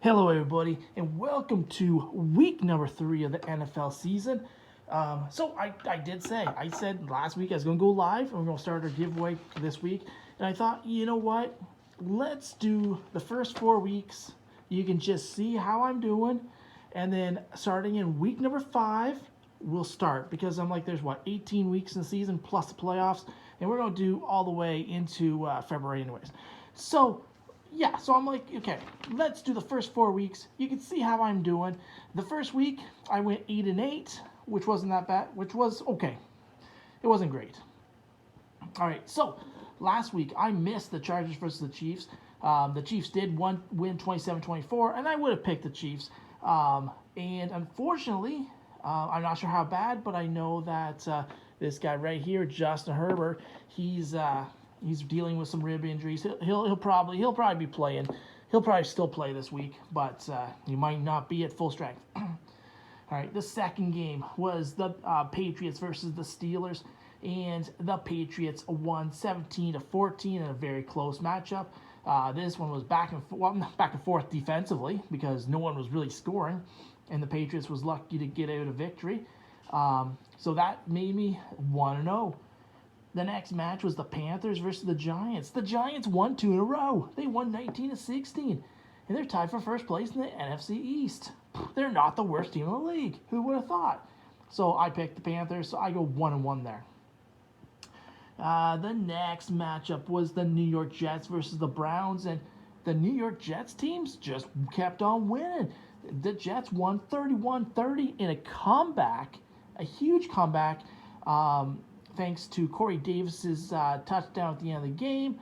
Hello, everybody, and welcome to week number 3 of the NFL season. I did say, I said last week I was going to go live, and we're going to start our giveaway this week. And I thought, you know what? Let's do the first 4 weeks. You can just see how I'm doing. And then starting in week number 5, we'll start. Because I'm like, there's 18 weeks in the season plus the playoffs. And we're going to do all the way into February anyways. So I'm like, okay, let's do the first 4 weeks. You can see how I'm doing. The first week, I went 8-8, which wasn't that bad, which was okay. It wasn't great. All right, so last week, I missed the Chargers versus the Chiefs. The Chiefs did win 27-24, and I would have picked the Chiefs. And unfortunately, I'm not sure how bad, but I know that this guy right here, Justin Herbert, he's dealing with some rib injuries. He'll probably be playing. He'll probably still play this week, but he might not be at full strength. All right, the second game was the Patriots versus the Steelers, and the Patriots won 17-14 in a very close matchup. This one was back and forth defensively because no one was really scoring, and the Patriots was lucky to get out a victory. So that made me 1-0. The next match was the Panthers versus the Giants. The Giants won 2 in a row. They won 19-16, and they're tied for first place in the NFC East. They're not the worst team in the league. Who would have thought? So I picked the Panthers, so I go 1-1 there. The next matchup was the New York Jets versus the Browns, and the New York Jets teams just kept on winning. The Jets won 31-30 in a comeback, a huge comeback. Thanks to Corey Davis's touchdown at the end of the game.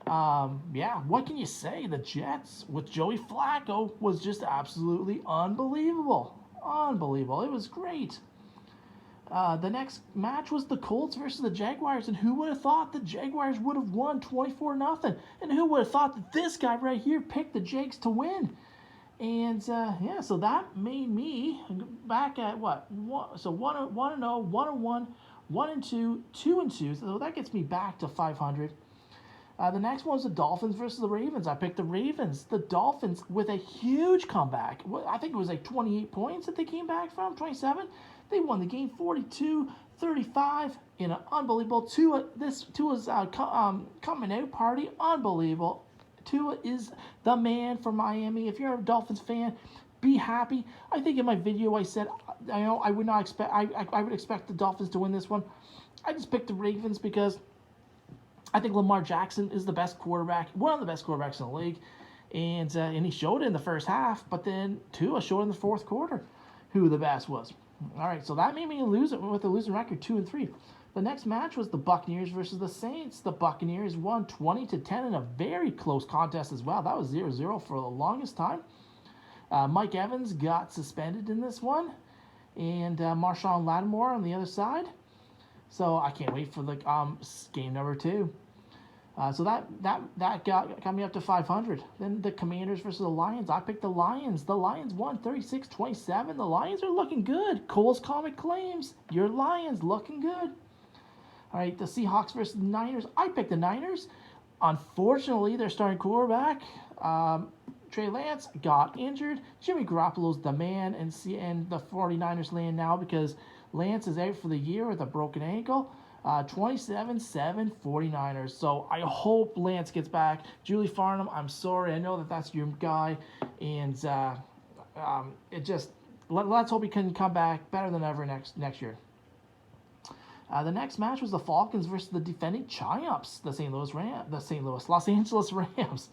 What can you say? The Jets with Joey Flacco was just absolutely unbelievable. Unbelievable. It was great. The next match was the Colts versus the Jaguars, and who would have thought the Jaguars would have won 24-0? And who would have thought that this guy right here picked the Jags to win? And so that made me back at what? 1-0, 1-1. 1-2, 2-2, so that gets me back to 500. The next one was the Dolphins versus the Ravens. I picked the Ravens. The Dolphins with a huge comeback. I think it was like 28 points that they came back from, 27. They won the game 42-35 in an unbelievable Tua's coming out party. Unbelievable. Tua is the man for Miami. If you're a Dolphins fan, be happy. I think in my video I said I would not expect I would expect the Dolphins to win this one. I just picked the Ravens because I think Lamar Jackson is the best quarterback, one of the best quarterbacks in the league, and he showed it in the first half. But then Tua showed in the fourth quarter who the best was. All right, so that made me lose it with a losing record 2-3. The next match was the Buccaneers versus the Saints. The Buccaneers won 20-10 in a very close contest as well. That was 0-0 for the longest time. Mike Evans got suspended in this one, and Marshawn Lattimore on the other side. So I can't wait for the game number 2. So that got me up to 500. Then the Commanders versus the Lions. I picked the Lions. The Lions won 36-27. The Lions are looking good. Cole's Comic claims your Lions looking good. All right, the Seahawks versus the Niners. I picked the Niners. Unfortunately, their starting quarterback, Trey Lance, got injured. Jimmy Garoppolo's the man, and the 49ers land now because Lance is out for the year with a broken ankle. 27-7 49ers. So I hope Lance gets back. Julie Farnham, I'm sorry. I know that's your guy, and let's hope he can come back better than ever next year. The next match was the Falcons versus the defending champs, the Los Angeles Rams.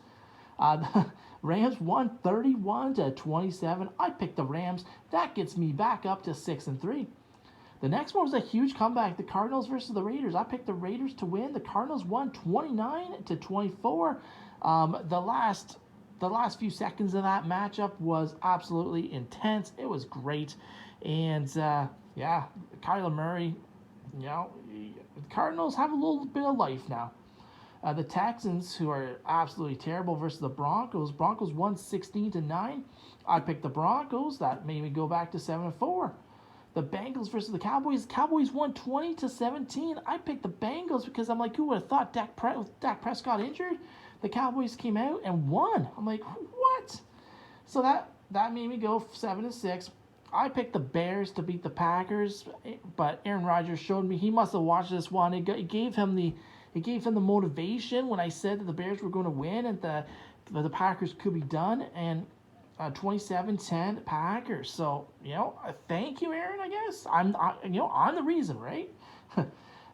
The Rams won 31-27. I picked the Rams. That gets me back up to 6-3. The next one was a huge comeback. The Cardinals versus the Raiders. I picked the Raiders to win. The Cardinals won 29-24. The last few seconds of that matchup was absolutely intense. It was great, and Kyler Murray. The Cardinals have a little bit of life now. The Texans, who are absolutely terrible, versus the Broncos. Broncos won 16-9. I picked the Broncos. That made me go back to 7-4. The Bengals versus the Cowboys. Cowboys won 20-17. I picked the Bengals because I'm like, who would have thought Dak Prescott injured? The Cowboys came out and won. I'm like, what? So that made me go 7-6. I picked the Bears to beat the Packers, but Aaron Rodgers showed me he must have watched this one. It gave him the motivation when I said that the Bears were going to win and the Packers could be done, and 27-10 Packers. So, thank you, Aaron, I guess. I'm the reason, right?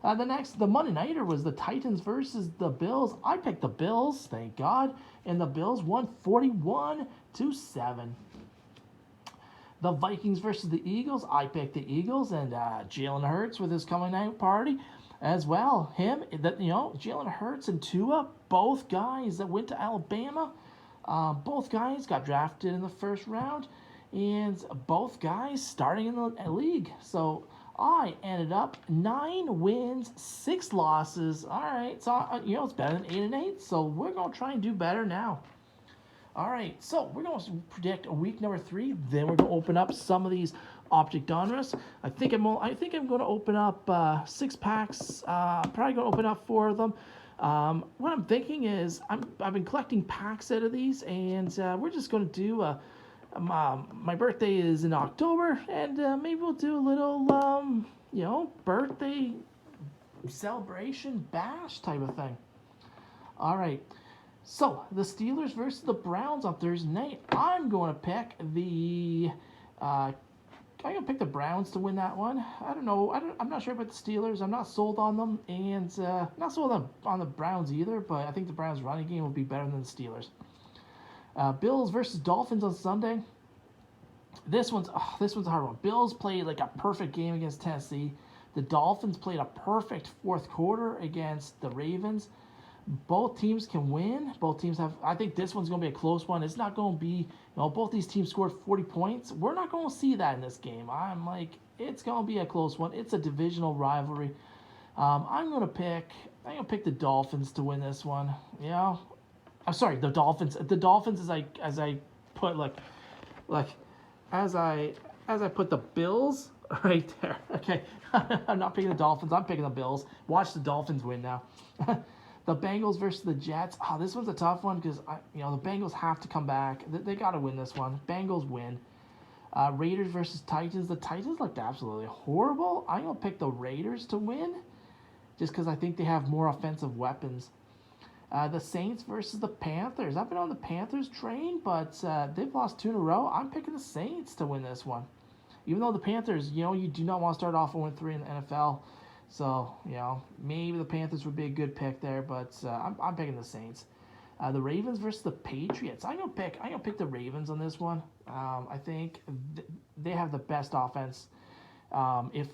The Monday Nighter was the Titans versus the Bills. I picked the Bills, thank God, and the Bills won 41-7. The Vikings versus the Eagles. I picked the Eagles, and Jalen Hurts with his coming out party as well. Jalen Hurts and Tua, both guys that went to Alabama. Both guys got drafted in the first round, and both guys starting in the league. So I ended up 9 wins, 6 losses. All right, so it's better than 8-8. So we're gonna try and do better now. All right, so we're gonna predict week number 3. Then we're gonna open up some of these Optic Donruss. I think I'm gonna open up 6 packs. Probably gonna open up 4 of them. What I'm thinking is I've been collecting packs out of these, and we're just gonna do my birthday is in October, and maybe we'll do a little birthday celebration bash type of thing. All right. So, the Steelers versus the Browns on Thursday night. I'm going to pick the Browns to win that one. I don't know. I'm not sure about the Steelers. I'm not sold on them, and not sold on the Browns either. But I think the Browns' running game will be better than the Steelers. Bills versus Dolphins on Sunday. This one's a hard one. Bills played like a perfect game against Tennessee. The Dolphins played a perfect fourth quarter against the Ravens. Both teams can win. Both teams have. I think this one's going to be a close one. It's not going to be. Both these teams scored 40 points. We're not going to see that in this game. I'm like, it's going to be a close one. It's a divisional rivalry. I'm going to pick the Dolphins to win this one. I'm sorry, the Dolphins. The Dolphins as I put the Bills right there. Okay, I'm not picking the Dolphins. I'm picking the Bills. Watch the Dolphins win now. The Bengals versus the Jets. Oh, this one's a tough one because the Bengals have to come back. They got to win this one. Bengals win. Raiders versus Titans. The Titans looked absolutely horrible. I'm gonna pick the Raiders to win, just because I think they have more offensive weapons. The Saints versus the Panthers. I've been on the Panthers train, but they've lost 2 in a row. I'm picking the Saints to win this one. Even though the Panthers, you do not want to start off 0-3 in the NFL. So, maybe the Panthers would be a good pick there, but I'm picking the Saints. The Ravens versus the Patriots. I'm gonna pick the Ravens on this one. I think they have the best offense. If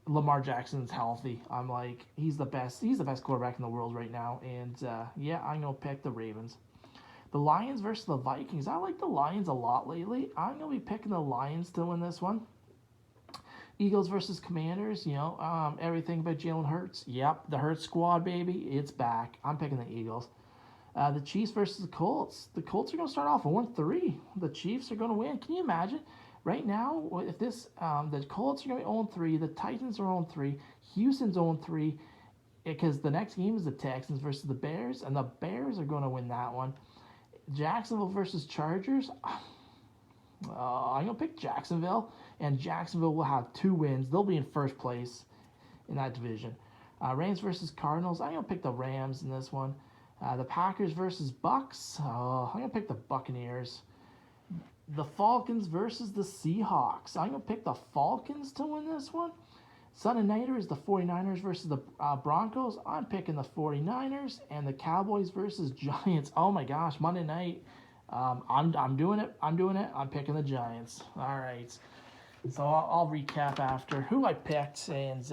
Lamar Jackson's healthy, I'm like, he's the best quarterback in the world right now, and I'm gonna pick the Ravens. The Lions versus the Vikings. I like the Lions a lot lately. I'm gonna be picking the Lions to win this one. Eagles versus Commanders, everything but Jalen Hurts. Yep, the Hurts squad, baby, it's back. I'm picking the Eagles. The Chiefs versus the Colts. The Colts are going to start off 1-3. The Chiefs are going to win. Can you imagine? Right now, if the Colts are going to be 0-3, the Titans are 0-3, Houston's 0-3, because the next game is the Texans versus the Bears, and the Bears are going to win that one. Jacksonville versus Chargers. I'm going to pick Jacksonville, and Jacksonville will have 2 wins. They'll be in first place in that division. Rams versus Cardinals. I'm going to pick the Rams in this one. The Packers versus Bucks. I'm going to pick the Buccaneers. The Falcons versus the Seahawks. I'm going to pick the Falcons to win this one. Sunday nighter is the 49ers versus the Broncos. I'm picking the 49ers. And the Cowboys versus Giants. Oh my gosh, Monday night. I'm doing it. I'm picking the Giants. All right. So I'll recap after who I picked. And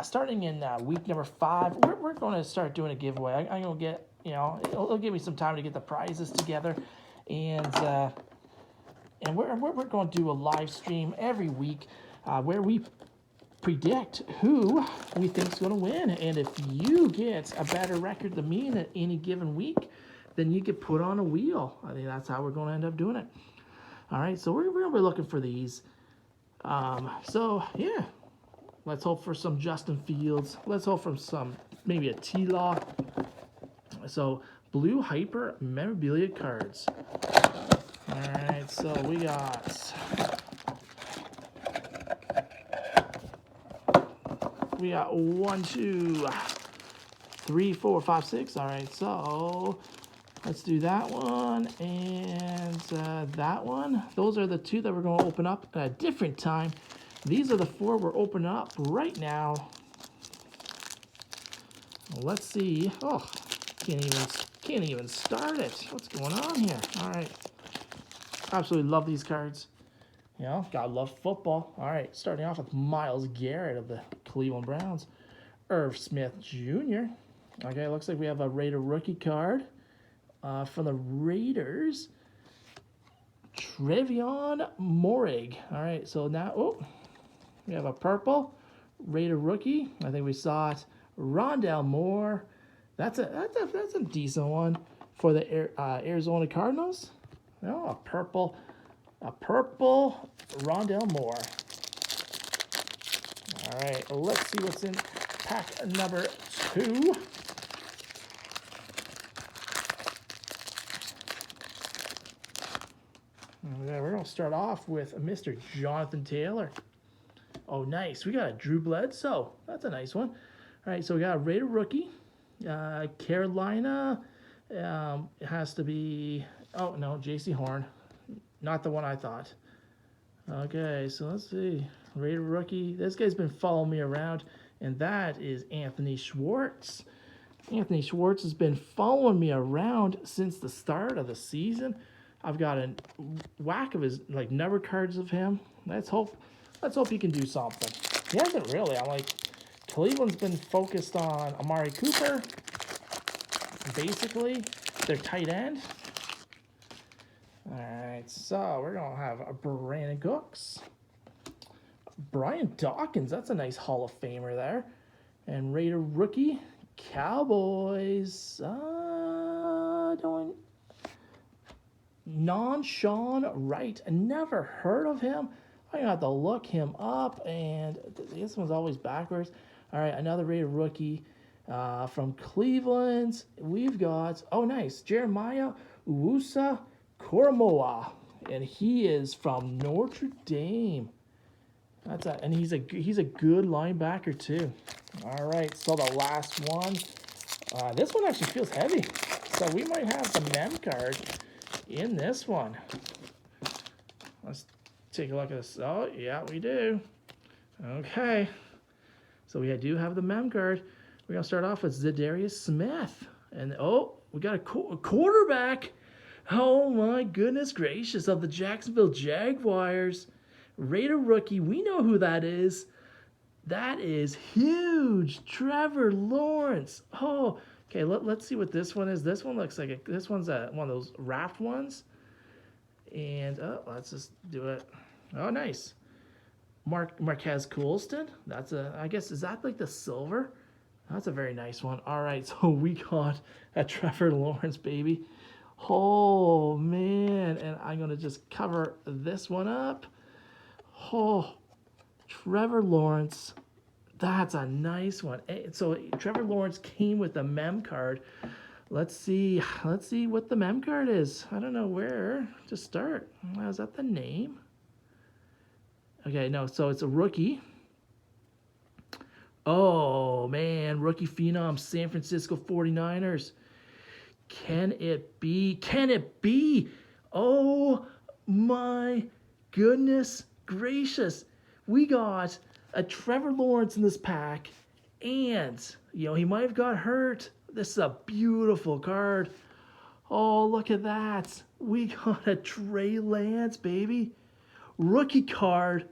starting in week number 5, we're going to start doing a giveaway. I'm going to get, it'll give me some time to get the prizes together. And we're going to do a live stream every week where we predict who we think is going to win. And if you get a better record than me in any given week, then you get put on a wheel. I think that's how we're going to end up doing it. All right, so we're going to be looking for these. Let's hope for some Justin Fields. Let's hope for maybe a Tlaw. So, blue hyper memorabilia cards. All right, so we got 1, 2, 3, 4, 5, 6. All right, so let's do that one and that one. Those are the 2 that we're going to open up at a different time. These are the 4 we're opening up right now. Let's see. Oh, can't even start it. What's going on here? All right. Absolutely love these cards. You know, gotta love football. All right, starting off with Myles Garrett of the Cleveland Browns. Irv Smith Jr. Okay, looks like we have a Raider rookie card from the Raiders. Trevion Morig. All right, so now, we have a purple Raider rookie. I think we saw it. Rondale Moore. That's a decent one for the Arizona Cardinals. Oh, a purple Rondale Moore. All right, let's see what's in pack number 2. Okay, we're gonna start off with Mr. Jonathan Taylor. Oh, nice. We got a Drew Bledsoe. That's a nice one. All right, so we got a Raider rookie. Carolina. It has to be. Oh no, J.C. Horn. Not the one I thought. Okay, so let's see. Raider rookie. This guy's been following me around, and that is Anthony Schwartz. Anthony Schwartz has been following me around since the start of the season. I've got a whack of his number cards of him. Let's hope he can do something. He hasn't really. Cleveland's been focused on Amari Cooper. Basically, their tight end. All right, so we're going to have a Brandon Cooks. Brian Dawkins, that's a nice Hall of Famer there. And Raider rookie, Cowboys. Non-Sean Wright. I never heard of him. I have to look him up, and this one's always backwards. All right, another Raider rookie from Cleveland. We've got, oh, nice, Jeremiah Uwusa Koromoa, and he is from Notre Dame. And he's a good linebacker too. All right, so the last one. This one actually feels heavy, so we might have the mem card in this one. Let's take a look at this. Oh yeah, we do. Okay, so we do have the mem card. We're gonna start off with Zadarius Smith, and we got a quarterback. Oh my goodness gracious, of the Jacksonville Jaguars. Raider rookie, we know who that is. That is huge. Trevor Lawrence. Oh, okay, let's see what this one is. This one looks like this one's one of those wrapped ones. And let's just do it. Oh, nice. Marquez Coulston. I guess, is that like the silver? That's a very nice one. All right, so we got a Trevor Lawrence, baby. Oh, man. And I'm going to just cover this one up. Oh, Trevor Lawrence. That's a nice one. So Trevor Lawrence came with the mem card. Let's see what the mem card is. I don't know where to start. Is that the name? Okay, no, so it's a rookie. Oh, man, rookie phenom, San Francisco 49ers. Can it be? Can it be? Oh, my goodness gracious. We got a Trevor Lawrence in this pack, and, he might have got hurt. This is a beautiful card. Oh, look at that. We got a Trey Lance, baby. Rookie card.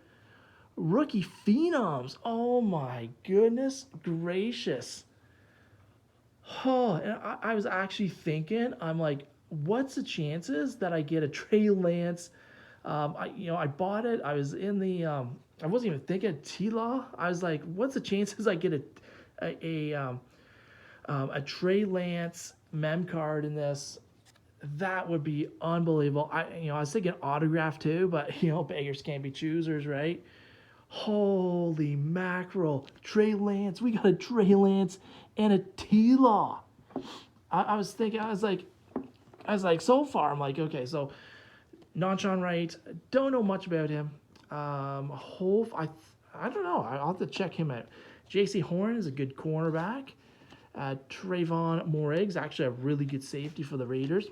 Rookie phenoms. Oh, my goodness gracious. Oh, and I was actually thinking, I'm like, what's the chances that I get a Trey Lance? I bought it. I was in the, I wasn't even thinking of Tlaw. I was like, what's the chances I get a Trey Lance mem card in this? That would be unbelievable. I was thinking autograph too, but beggars can't be choosers, right? Holy mackerel. Trey Lance. We got a Trey Lance and a Tlaw. I was like, so far, I'm like, okay, so Non-Sean Wright, don't know much about him. I don't know. I'll have to check him out. J.C. Horn is a good cornerback. Trayvon Morig's actually a really good safety for the Raiders.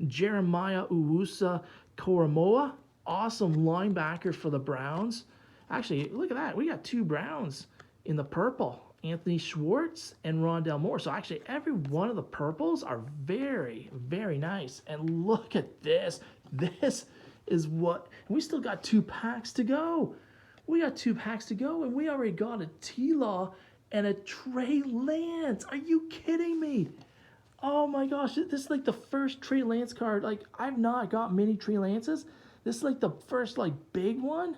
Jeremiah Uwusa Koromoa, awesome linebacker for the Browns. Actually, look at that. We got 2 Browns in the purple. Anthony Schwartz and Rondell Moore. So actually every one of the purples are very, very nice. And look at this. This is what... We still got 2 packs to go. We got 2 packs to go, and we already got a Tlaw and a Trey Lance. Are you kidding me? Oh my gosh, this is like the first Trey Lance card. Like, I've not got many Trey Lances. This is like the first, like, big one.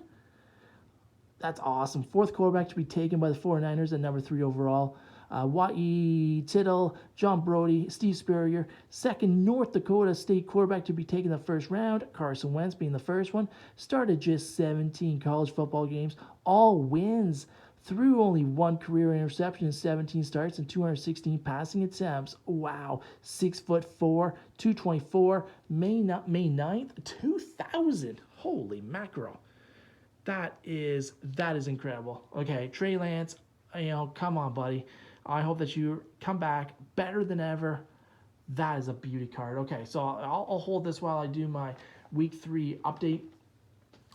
That's awesome. 4th quarterback to be taken by the 49ers at number 3 overall. Y.E. Tittle, John Brody, Steve Spurrier. 2nd North Dakota State quarterback to be taken in the 1st round. Carson Wentz being the first one. Started just 17 college football games. All wins. Threw only 1 career interception in 17 starts and 216 passing attempts. Wow. 6'4", 224. May 9th, 2000. Holy mackerel. That is incredible. Okay, Trey Lance, come on, buddy. I hope that you come back better than ever. That is a beauty card. Okay, so I'll hold this while I do my Week 3 update.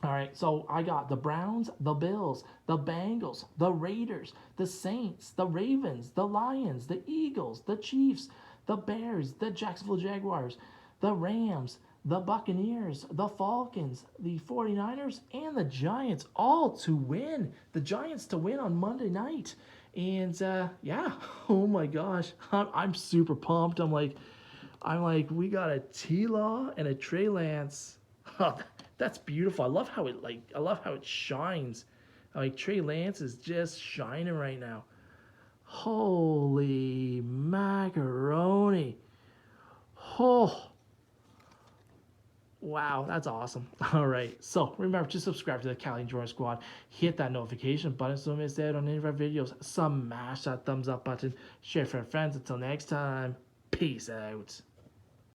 All right, so I got the Browns, the Bills, the Bengals, the Raiders, the Saints, the Ravens, the Lions, the Eagles, the Chiefs, the Bears, the Jacksonville Jaguars, the Rams, the Buccaneers, the Falcons, the 49ers, and the Giants, all to win. The Giants to win on Monday night. And, yeah, oh my gosh, I'm super pumped. I'm like, we got a Tlaw and a Trey Lance. That's beautiful. I love how it shines. Like, Trey Lance is just shining right now. Holy macaroni. Oh. Wow, that's awesome. All right, so remember to subscribe to the Callie and Jordan Squad. Hit that notification button so you don't miss out on any of our videos. Smash that thumbs up button. Share for friends. Until next time, peace out.